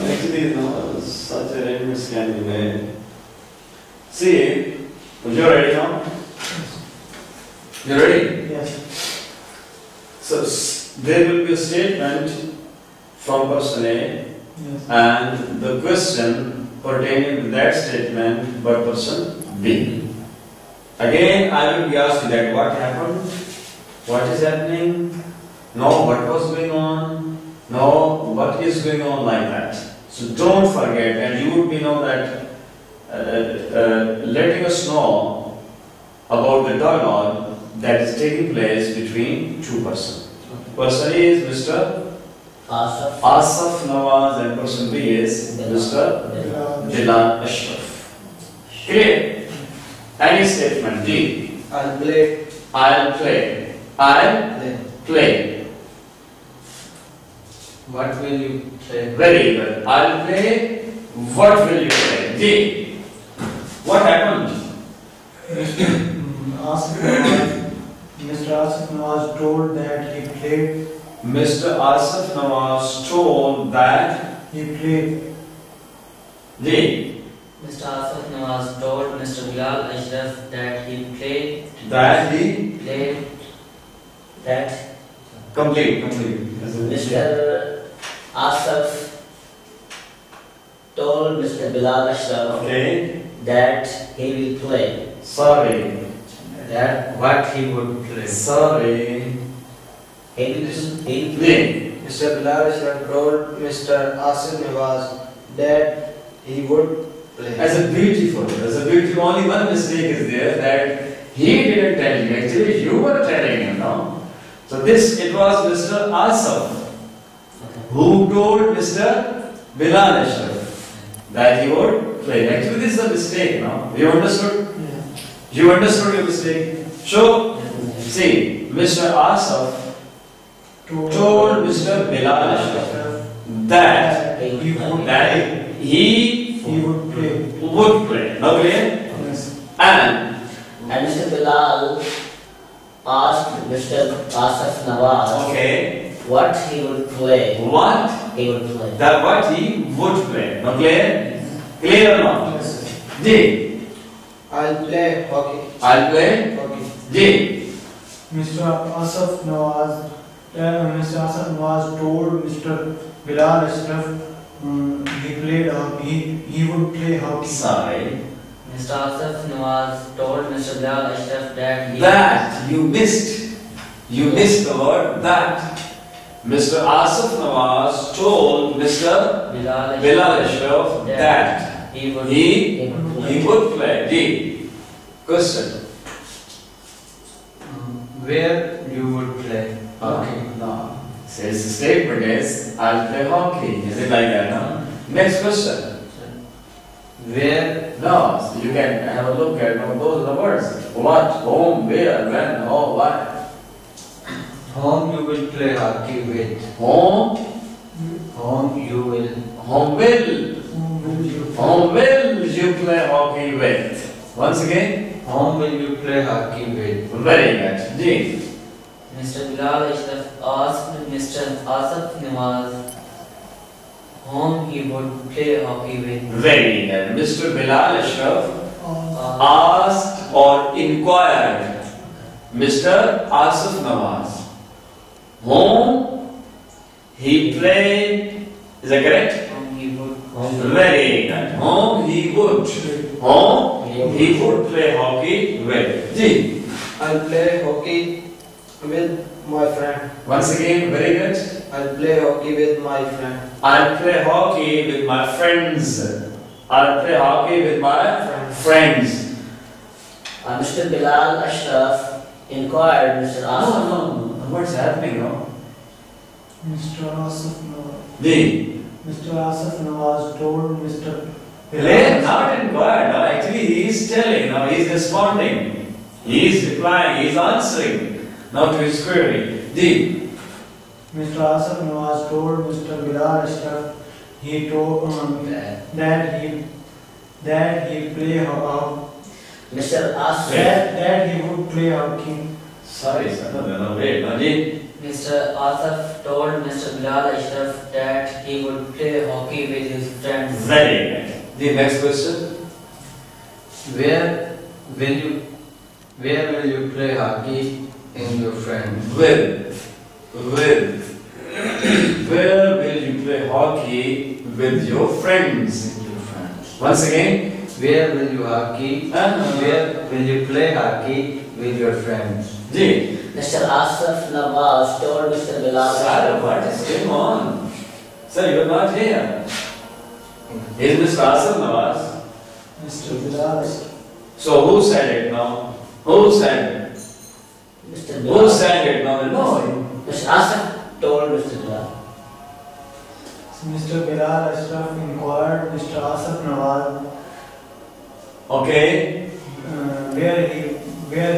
Actually, no, such arrangements can be made. See, you're ready now? You ready? Yes. So there will be a statement from person A, Yes. and the question pertaining to that statement by person B. Again, I will be asking that what happened, what is happening, no, what was going on, no, what is going on, like that. So don't forget, and you would be know that letting us know about the dialogue that is taking place between two persons. Person A is Mr. Asaf Nawaz and person B is Mr. Bilal Ashraf. Clear? Any statement D. I'll play. I'll play. I'll play. What will you play? Very good. I'll play. What will you play? D. What happened? Mr. Asif Nawaz told that he played. Mr. Asaf Nawaz told that He played. D. Mr. Asif Nawaz told Mr. Bilal Ashraf that he played. That he Played. That complete. Mr. Asif told Mr. Bilal Ashraf Okay. that he will play. Sorry. That What he would play. Sorry. he will play. D. Mr. Bilal Ashraf told Mr. Asif Nawaz that he would play. As a beautiful. Only one mistake is there, that he didn't tell you. Actually, you were telling him, no? So it was Mr. Asaf who told Mr. Bilal Ashraf that he would play. Actually, this is a mistake, no? You understood? Yeah. You understood your mistake? So, see, Mr. Asaf told Mr. Bilal Ashraf that he would he would play. would play. Now clear? Yes. And And Mr. Bilal asked Mr. Asif Nawaz okay, what he would play. what he would play. Now clear? Clear or not? Yes. D. I'll play hockey. I'll play. Hockey. D. Mr. Asif Nawaz told Mr. Bilal Ashraf he played hockey. He would play hockey. Sorry. Mr. Asif Nawaz told Mr. Bilal Ashraf that he That you missed. You missed the word that. Mr. Asaf Nawaz told Mr. Bilal Ashraf that he would he would play. D. Question. Where you would play? No. Says the statement is, I'll play hockey. Is it like that? No? Next question. Where? No. So you can have a look at those are the words. What, whom, where, when, how, what. Whom you will play hockey with? Whom Whom you will. Whom will you play hockey with? Once again. Whom will you play hockey with? Very good. D. Mr. Bilal Ashraf asked Mr. Asif Nawaz whom he would play hockey with. Very good. Mr. Bilal Ashraf asked or inquired Mr. Asif Nawaz whom he played. Is that correct? Whom he would. Very good. Whom he would play hockey with. D. I'll play hockey with my friend. Once again, very good. I'll play hockey with my friend. I'll play hockey with my friends. I'll play hockey with my friends. Mr. Bilal Ashraf inquired Mr. Asif. No. What's happening now? Mr. Asif Nawaz. D. Mr. Asif Nawaz told Mr. Not inquired. No, actually, he is telling. Now he is responding. He is replying. He is answering. Now to his query. D. Mr. Asif Nawaz told Mr. Bilal Ashraf he told that he play Mr. Asif. That he would play hockey. Sorry, sir. No, wait, Ajit. Mr. Asif told Mr. Bilal Ashraf that he would play hockey with his friends. Very good. The next question. Where will you play hockey in your friends? Where will you play hockey with your friends? Once again. Where will you play hockey with your friends? Ji. Mr. Asif Nawaz told Mr. Bilal Sir, what is going on? Sir, you are not here. Is Mr. Asif Nawaz? Mr. Bilal. So who said it now? Who said it? Mr. Who Bilal. said it now? No. Mr. Asif told Mr. Bilal. Mr. Bilal Ashraf inquired Mr. Asif Nawaz Okay. where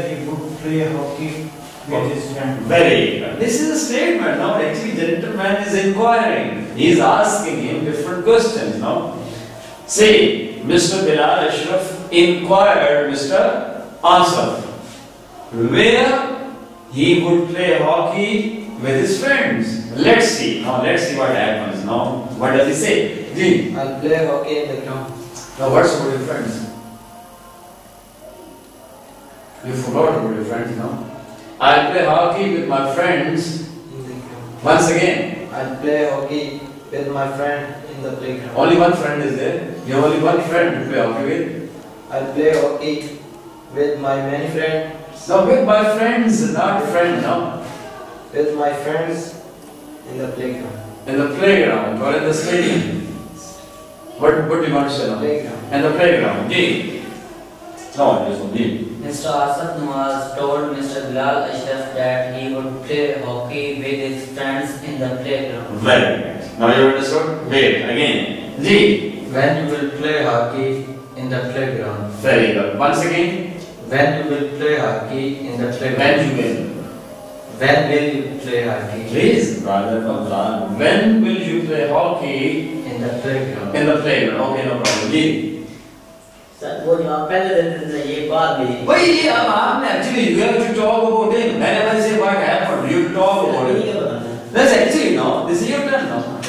he would play hockey with his friend. Very good. This is a statement now. Actually, the gentleman is inquiring. He is asking him different questions now. Say, Mr. Bilal Ashraf inquired Mr. Asif where he would play hockey with his friends. Let's see. Now, let's see what happens now. What does he say? Ji. I'll play hockey in the ground. Now, what's about your friends? You forgot about your friends now. I'll play hockey with my friends. In the ground. Once again. I'll play hockey with my friend in the playground. Only one friend is there. You have only one friend to play hockey with. I'll play hockey with my many friends. Now with my friends, not friend now. With my friends in the playground. In the playground or in the stadium. What do you want to say now? Playground. In the playground. G. No, it is not G. Mr. Asif Nawaz told Mr. Bilal Ashraf that he would play hockey with his friends in the playground. Very good. Now you understood? Wait, again. G. When you will play hockey in the playground. Very good. Once again. When you will play hockey in the playground. When you will. When will you play hockey? Please, brother, when will you play hockey In the playground. in the playground? Okay, no problem. G. Sir वो जो आप पहले दिन से ये बात भी Why, actually, you have to talk about it. Whenever I say what happened, you talk about it. That's actually no. This is your turn now.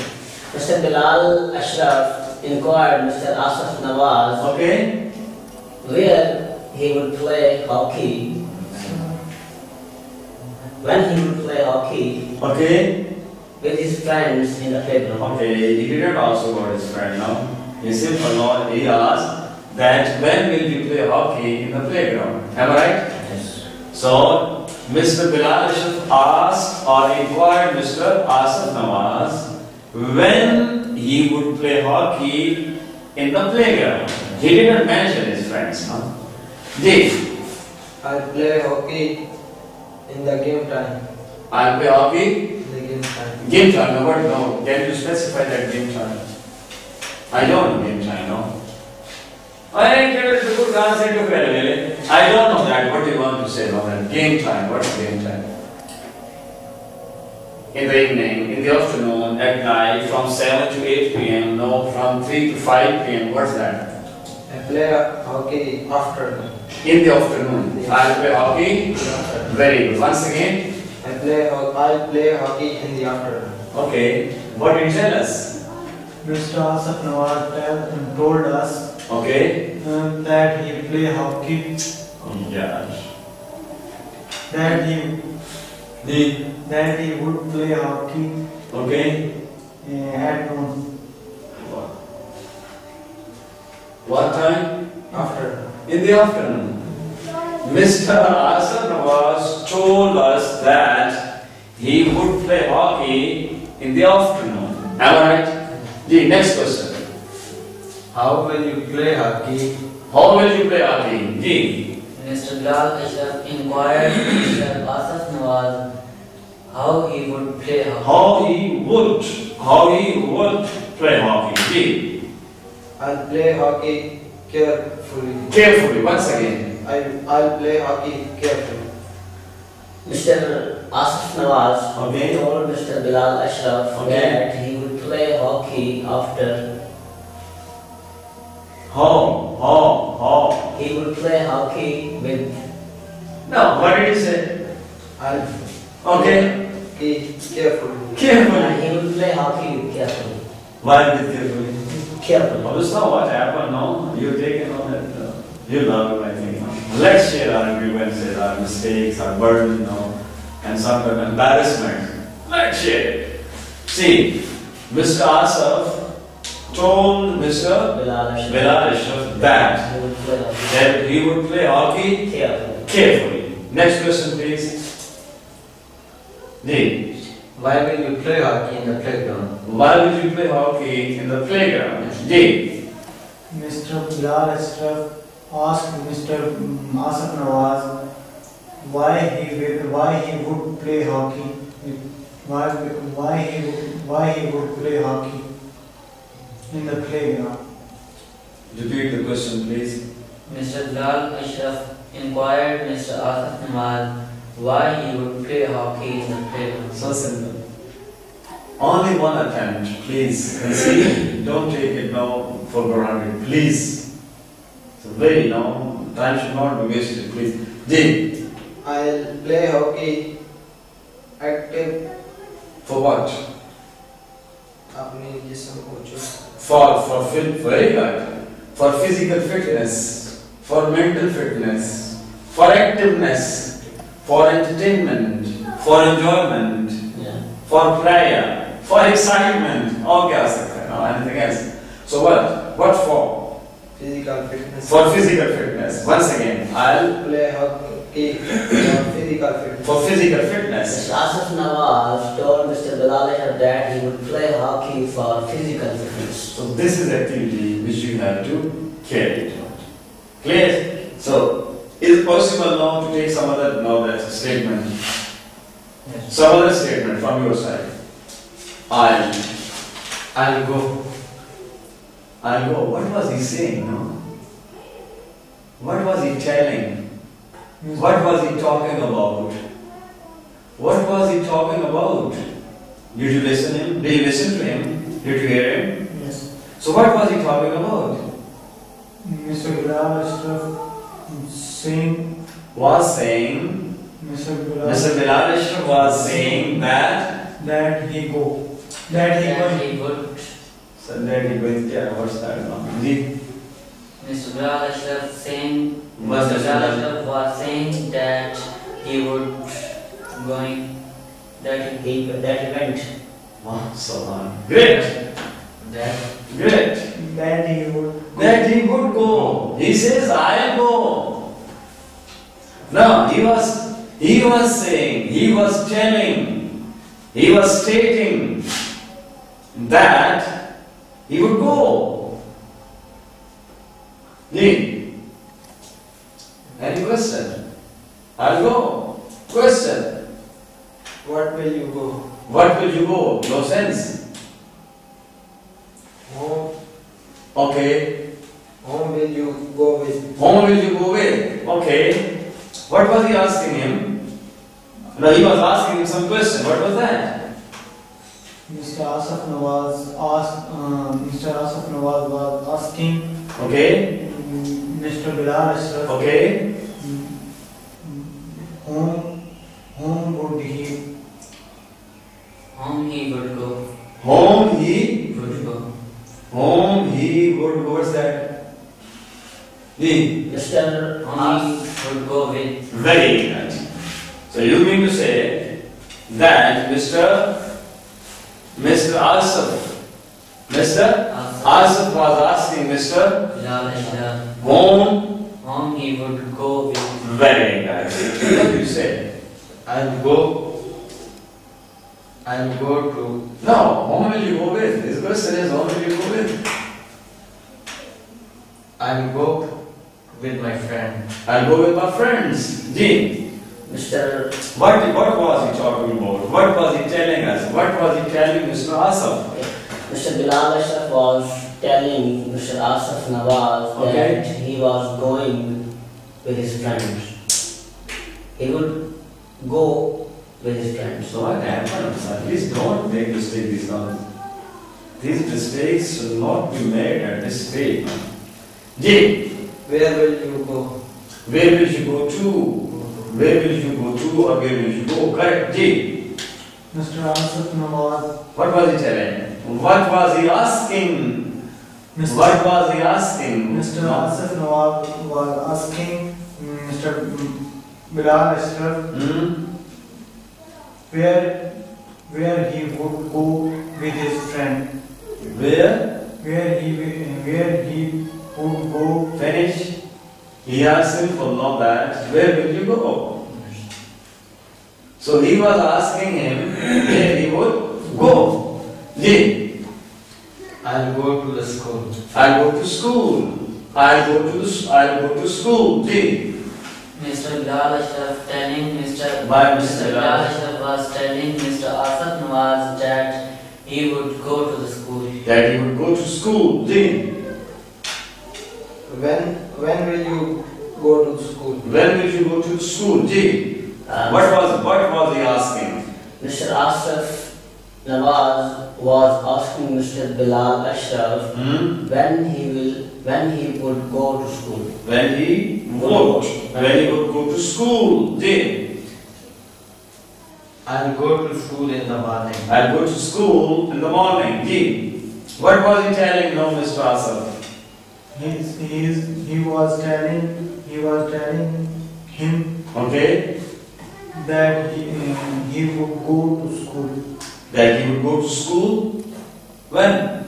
Mr. Bilal Ashraf inquired Mr. Asif Nawaz Okay. where he would play hockey. When he would play hockey Okay. with his friends in the playground. Okay. He didn't ask about his friend now. He simply not. He asked that when will you play hockey in the playground? Am I right? Yes. So, Mr. Bilal Ashraf asked or inquired Mr. Asif Nawaz when he would play hockey in the playground. He didn't mention his friends. Huh? Ji, I'll play hockey in the game time. I'll play hockey. In the game time. Game time, no, what? No. Can you specify that game time? I don't know game time, no. I don't know that. What do you want to say about that? Game time. What's game time? In the evening, in the afternoon, at night, from 7 to 8 p.m. No, from 3 to 5 p.m. What's that? I play hockey after. In the afternoon. I'll play hockey. Very good. Once again. I'll play hockey in the afternoon. Okay. What did you tell us? Mr. Asif Nawaz told us Okay. that he play hockey. Yeah. That he would play hockey Okay. at noon. What time? After. In the afternoon. Mr. Asif Nawaz told us that he would play hockey in the afternoon. Am I right? The next question. How will you play hockey? How will you play hockey? G. Mr. Bilal Ashraf inquired Mr. Asif Nawaz how he would play hockey. How he would play hockey. G. I'll play hockey carefully. Carefully. Once again. I'll play hockey carefully. Mr. Asif Nawaz Okay. told Mr. Bilal Ashraf Okay. that he would play hockey after. How? he would play hockey with. No, what did he say? I'll Okay. carefully. Carefully. He would play hockey with carefully. Why with carefully? Carefully. Well, that's not what happened, no? You take it on that. You love it, I think. Let's share our grievances, our mistakes, our burden, and sometimes embarrassment. Let's share it. See, Mr. Asaf told Mr. Bilal Ashraf that he would play hockey carefully. Next question, please. D. Why will you play hockey in the playground? Why would you play hockey in the playground? D. Mr. Bilal Ashraf asked Mr. Asaf Nawaz why he would play hockey. Why he would play hockey in the playground. Repeat the question, please. Mr. Bilal Ashraf inquired Mr. Asaf Nawaz why he would play hockey in the playground. So simple. Only one attempt, please. And see, don't take it now for granted, please. So very long, time should not be wasted, please. D. I'll play hockey active For what? अपने जिस्म को जो Very good. For physical fitness, for mental fitness, for activeness, for entertainment, for enjoyment, for prayer, for excitement. और क्या हो सकता है? No, anything else. So what? What for? physical fitness. For physical fitness. Once again, I'll play hockey for physical fitness. for physical fitness. Mr. Asaf Nawaz told Mr. Bilal Ashraf that he would play hockey for physical fitness. So this is activity which you have to carry it out. Clear? So is it possible now to take some other that statement? Yes. Some other statement from your side. I'll go. I'll go. What was he saying? No? What was he telling? What was he talking about? What was he talking about? Did you listen to him? Did you listen to him? Did you hear him? Yes. So what was he talking about? Mr. Bilal Ashraf saying. Was saying. Mr. Bilal Ashraf was saying that he go. That he would. So that he went. Yeah, what's that? Mr. Bilal Ashraf saying. Was Mr. Bilal Ashraf was saying that he would going. That he went. Wow, so on. Great. Great. That he would. That he would go. He says, I'll go. No, he was saying, he was telling, he was stating that he would go. Any question? I'll go. Question. What will you go? What will you go? No sense. Home. Okay. Home will you go with? Whom will you go with? Okay. What was he asking him? No, he was asking him some question. What was that? Mr. Asaf Nawaz was asking. Okay. Mr. Bilal Ashraf. Okay. Whom would he? Home he would go. Whom he Would go. What's that? The Mr. Home he would go with. very good. So you mean to say that Mr. Asaf was asking Mr. Bilal Ashraf. Whom He would go with. very good. What do you say? I'll go to. No, whom will you go with? This question is whom will you go with? I'll go with my friend. I'll go with my friends. G. Mr. What was he talking about? What was he telling us? What was he telling Mr. Asaf? Mr. Bilal Ashraf was telling Mr. Asaf Nawaz Okay. that he was going with his friends. He would go with his friends. So what happens? Please don't make mistakes now. These mistakes should not be made at this stage. G. Where will you go? Where will you go to? Where will you go to or where will you go? Correct. Ji. Mr. Asif Nawaz. What was he telling? What was he asking? What was he asking? Mr. Asif Nawaz was asking Mr. Bilal Ashraf where he would go with his friend. Where he would go. Finish. He asked him for long that. Where will you go? So he was asking him where he would go. Ji. I'll go to the school. I'll go to school. I'll go to school. Ji. Mr. Bilal Ashraf telling Mr. By Mr. Bilal Ashraf was telling Mr. Asif Nawaz that he would go to the school. That he would go to school. Ji. When will you go to school? When will you go to school? Ji. What was he asking? Mr. Asif Nawaz was asking Mr. Bilal Ashraf when he would go to school. When he would go to school. Ji. I'll go to school in the morning. I'll go to school in the morning. Ji. What was he telling no, Mr. Asif? He was telling him Okay. that he would go to school That he would go to school when?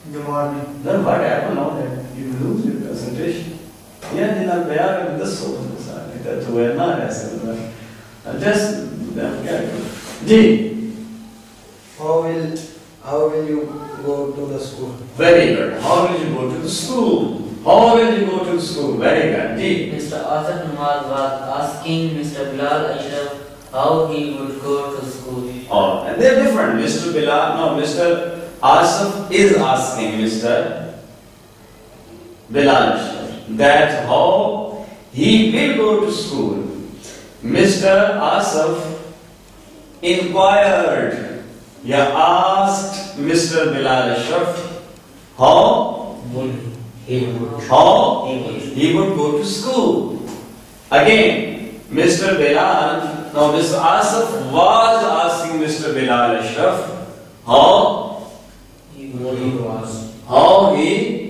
in the morning. Then what happened now that you lose your presentation? Yeah, then I'll be out of this one. That we're not asking. Just Ji. How will you go to the school? Very good. How will you go to the school? How will you go to the school? Very good. Ji. Mr. Asif Nawaz was asking Mr. Bilal Ashraf how he would go to school. Oh, and they're different. Mr. Asif is asking Mr. Bilal that how he will go to school. Mr. Asif inquired, asked Mr. Bilal Ashraf how he would go to school. Again, Mr. Asif was asking Mr. Bilal Ashraf how he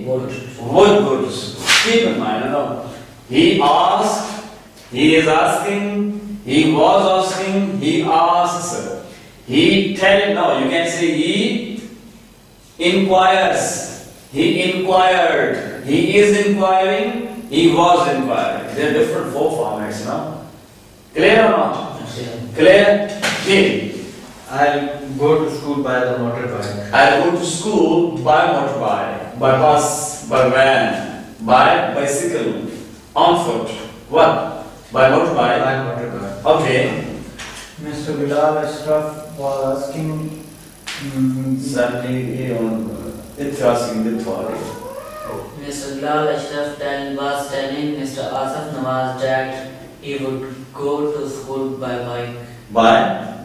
would go to school. Keep in mind, he asked, he is asking, he was asking, he asks, he telling. Now you can say he inquires, he inquired, he is inquiring, he was inquiring. They are different four formats now. Clear or not? Clear? Clear. I'll go to school by the motorbike. I'll go to school by motorbike, by bus, by van, by bicycle, on foot. What? By motorbike? By motorbike. Okay. Mr. Bilal Ashraf was asking Suddenly, it's asking the authority. Mr. Bilal Ashraf was telling Mr. Asif Nawaz that he would go to school by bike. By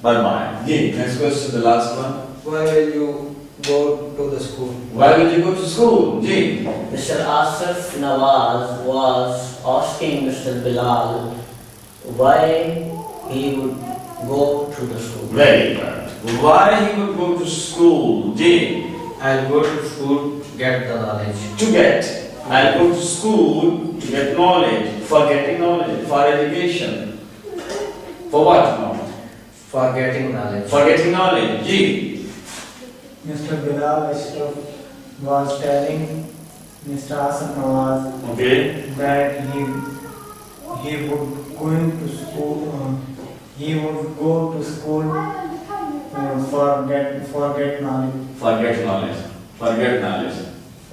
bike. Next question, the last one. Why will you go to the school? Why will you go to school? Ji. Mr. Asif Nawaz was asking Mr. Bilal why he would go to the school. Very good. Why he would go to school? Ji. I'll go to school to get the knowledge. To get. I'll go to school to get knowledge. For getting knowledge. For education. For what? No. For getting knowledge. For getting knowledge. Ji. Mr. Bilal Ashraf was telling Mr. Asif Nawaz Okay. that he would going to school. He would go to school for get knowledge. For get knowledge. For get knowledge.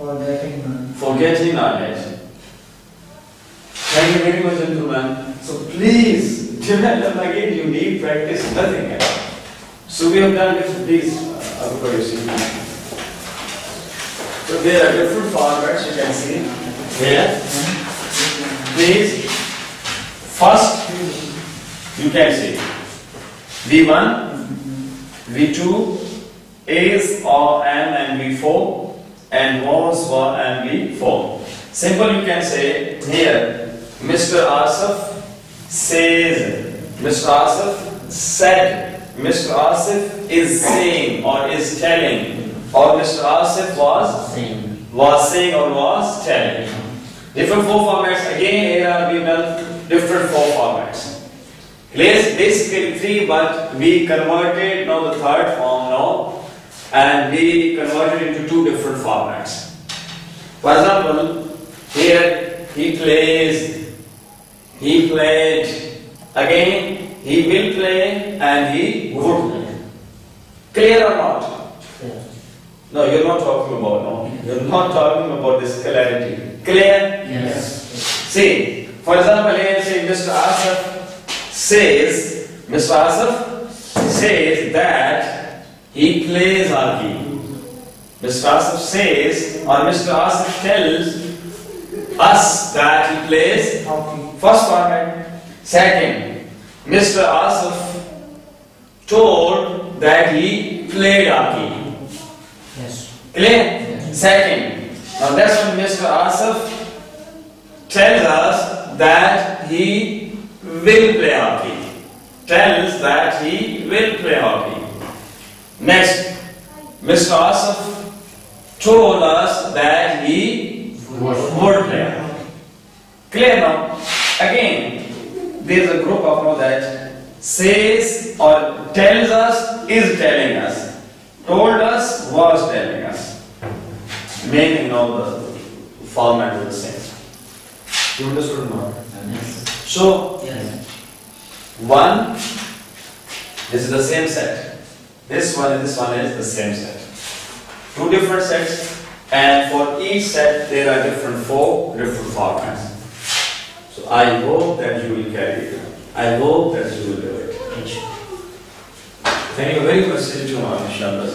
For getting knowledge. For getting knowledge. Thank you very much, gentlemen. So please, again, you need practice, nothing else. So we have done this, please, so there are different formats you can see here. Please, first you can see V1, V2, is or am and V4, and was, were and V4. Simple, you can say here, Mr. Asif says, Mr. Asif said, Mr. Asif is saying or is telling, or Mr. Asif was saying or was telling. Different four formats. Again, here are given different four formats. Yes, basically three, but we converted now the third form now, and we converted into two different formats. For example, here he plays, he played. Again, he will play and he would play. Clear or not? Yes. No, you're not talking about, no. You're not talking about this clarity. Clear? Yes. See, for example, here say Mr. Asif says, Mr. Asif says that he plays hockey. Mr. Asif says, or Mr. Asif tells us that he plays Hockey. first format. Second, Mr. Asif told that he played hockey. Yes. Clear? Yes. Second, now that's when Mr. Asif tells us that he will play hockey. Tells that he will play hockey. Next, Mr. Asif told us that he would play hockey. Clear now? Again, there is a group of now that says or tells us, is telling us, told us, was telling us. Meaning now the format is the same. You understood now? Yes. So, Yes. one, this is the same set. This one and this one is the same set. Two different sets, and for each set there are four different formats. So I hope that you will carry it. I hope that you will do it. Thank you very much, inshallah.